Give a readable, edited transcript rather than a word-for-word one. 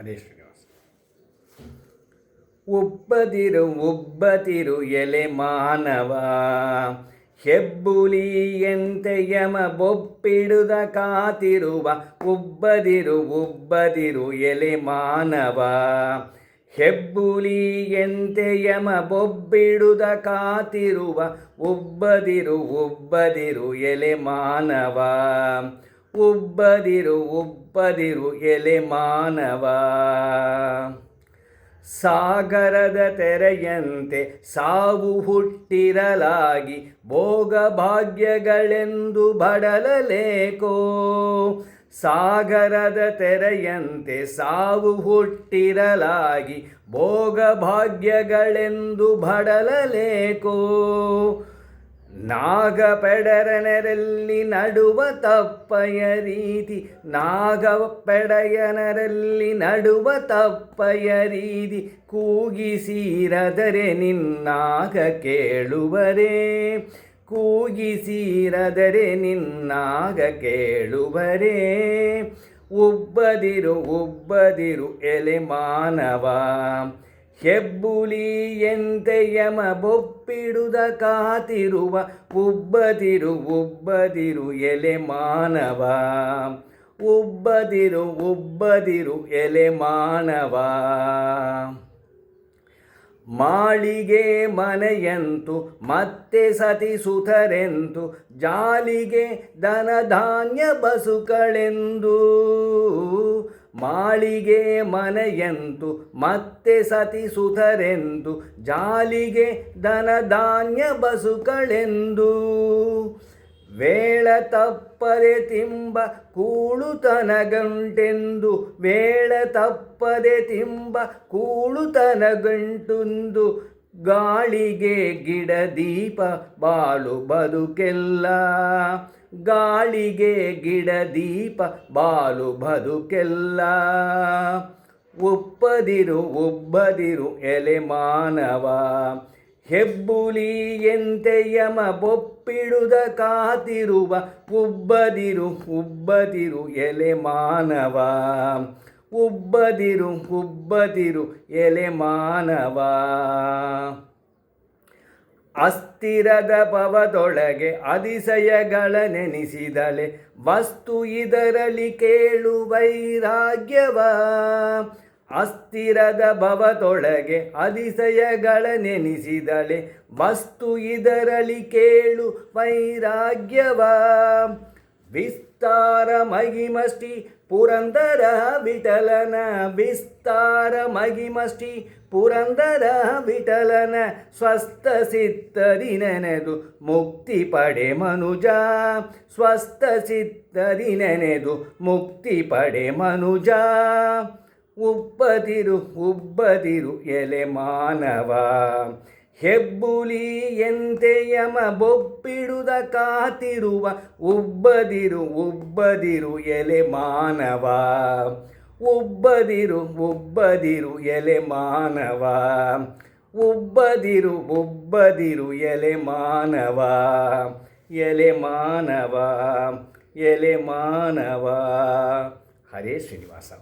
ಹರೇ ಶ್ರೀನಿವಾಸ. ಉಬ್ಬದಿರು ಉಬ್ಬದಿರು ಎಲೆ ಮಾನವ, ಹೆಬ್ಬುಲಿಯಂತೆ ಯಮ ಬೊಪ್ಪಿಡುದ ಕಾತಿರುವ. ಉಬ್ಬದಿರು ಉಬ್ಬದಿರು ಎಲೆ ಮಾನವ, ಹೆಬ್ಬುಲಿಯಂತೆ ಯಮ ಬೊಬ್ಬಿಡುದ ಕಾತಿರುವ. ಉಬ್ಬದಿರು ಉಬ್ಬದಿರು ಎಲೆ ಮಾನವ, ಉಬ್ಬದಿರು ಉಬ್ಬದಿರು ಎಲೆ ಮಾನವ. ಸಾಗರದ ತೆರೆಯಂತೆ ಸಾವು ಹುಟ್ಟಿರಲಾಗಿ, ಭೋಗಭಾಗ್ಯಗಳೆಂದು ಬಡಲಲೇಕೋ. ಸಾಗರದ ತೆರೆಯಂತೆ ಸಾವು ಹುಟ್ಟಿರಲಾಗಿ, ಭೋಗಭಾಗ್ಯಗಳೆಂದು ಬಡಲಲೇಕೋ. ನಾಗಪೆಡರನರಲ್ಲಿ ನಡುವ ತಪ್ಪಯ ರೀತಿ, ನಾಗಪೆಡಯನರಲ್ಲಿ ನಡುವ ತಪ್ಪಯ ರೀತಿ. ಕೂಗಿಸಿರದರೆ ನಿನ್ನಾಗ ಕೇಳುವರೇ, ಕೂಗಿಸಿರದರೆ ನಿನ್ನಾಗ ಕೇಳುವರೇ. ಉಬ್ಬದಿರು ಉಬ್ಬದಿರು ಎಲೆ ಮಾನವ, ಹೆಬ್ಬುಲಿಯಂತೆ ಯಮ ಬೊಪ್ಪಿಡುದ ಕಾತಿರುವ. ಉಬ್ಬದಿರು ಉಬ್ಬದಿರು ಎಲೆ ಮಾನವ, ಉಬ್ಬದಿರು ಉಬ್ಬದಿರು ಎಲೆ ಮಾನವ. ಮಾಳಿಗೆ ಮನೆಯಂತು ಮತ್ತೆ ಸತಿಸುತರೆಂತು, ಜಾಲಿಗೆ ಧನಧಾನ್ಯ ಬಸುಕಳೆಂದು. ಮಾಳಿಗೆ ಮನೆಯಂತು ಮತ್ತೆ ಸತಿಸುತರೆಂದು, ಜಾಲಿಗೆ ಧನಧಾನ್ಯ ಬಸುಕಳೆಂದು. ವೇಳ ತಪ್ಪದೆ ತಿಂಬ ಕೂಳುತನಗಂಟೆಂದು, ವೇಳ ತಪ್ಪದೆ ತಿಂಬ ಕೂಳುತನಗಂಟುಂದು. ಗಾಳಿಗೆ ಗಿಡ ದೀಪ ಬಾಳು ಬದುಕೆಲ್ಲ, ಗಾಳಿಗೆ ಗಿಡ ದೀಪ ಬಾಳು ಬದುಕೆಲ್ಲ. ಉಬ್ಬದಿರು ಉಬ್ಬದಿರು ಎಲೆ ಮಾನವ, ಹೆಬ್ಬುಲಿಯಂತೆ ಯಮ ಬೊಪ್ಪಿಡುದ ಕಾತಿರುವ. ಉಬ್ಬದಿರು ಉಬ್ಬದಿರು ಎಲೆ ಮಾನವ, ಉಬ್ಬದಿರು ಉಬ್ಬದಿರು ಎಲೆ ಮಾನವ. ಅಸ್ಥಿರದ ಭವದೊಳಗೆ ಅತಿಶಯಗಳ ನೆನೆಸಿದಳೆ, ವಸ್ತು ಇದರಲ್ಲಿ ಕೇಳು ವೈರಾಗ್ಯವ. ಅಸ್ಥಿರದ ಭವದೊಳಗೆ ಅತಿಶಯಗಳ ನೆನೆಸಿದಳೆ, ವಸ್ತು ಇದರಲ್ಲಿ ಕೇಳು ವೈರಾಗ್ಯವ. ವಿಸ್ತಾರ ಮಹಿಮಷ್ಟಿ ಪುರಂದರ ವಿಠಲನ, ವಿಸ್ತಾರ ಮಹಿಮಷ್ಟಿ ಪುರಂದರ ವಿಠಲನ. ಸ್ವಸ್ಥ ಸಿದ್ಧರಿ ನೆನೆದು ಮುಕ್ತಿ ಪಡೆ ಮನುಜ, ಸ್ವಸ್ಥ ಸಿದ್ಧರಿ ನೆನೆದು ಮುಕ್ತಿ ಪಡೆ ಮನುಜ. ಉಬ್ಬದಿರು ಉಬ್ಬದಿರು ಎಲೆ ಮಾನವ, ಹೆಬ್ಬುಲಿಯಂತೆ ಯಮ ಬೊಪ್ಪಿಡುದ ಕಾತಿರುವ. ಉಬ್ಬದಿರು ಉಬ್ಬದಿರು ಎಲೆ ಮಾನವ, ಉಬ್ಬದಿರು ಉಬ್ಬದಿರು ಎಲೆ ಮಾನವ. ಉಬ್ಬದಿರು ಉಬ್ಬದಿರು ಎಲೆ ಮಾನವ, ಎಲೆ ಮಾನವ, ಎಲೆ ಮಾನವ. ಹರೇ ಶ್ರೀನಿವಾಸ.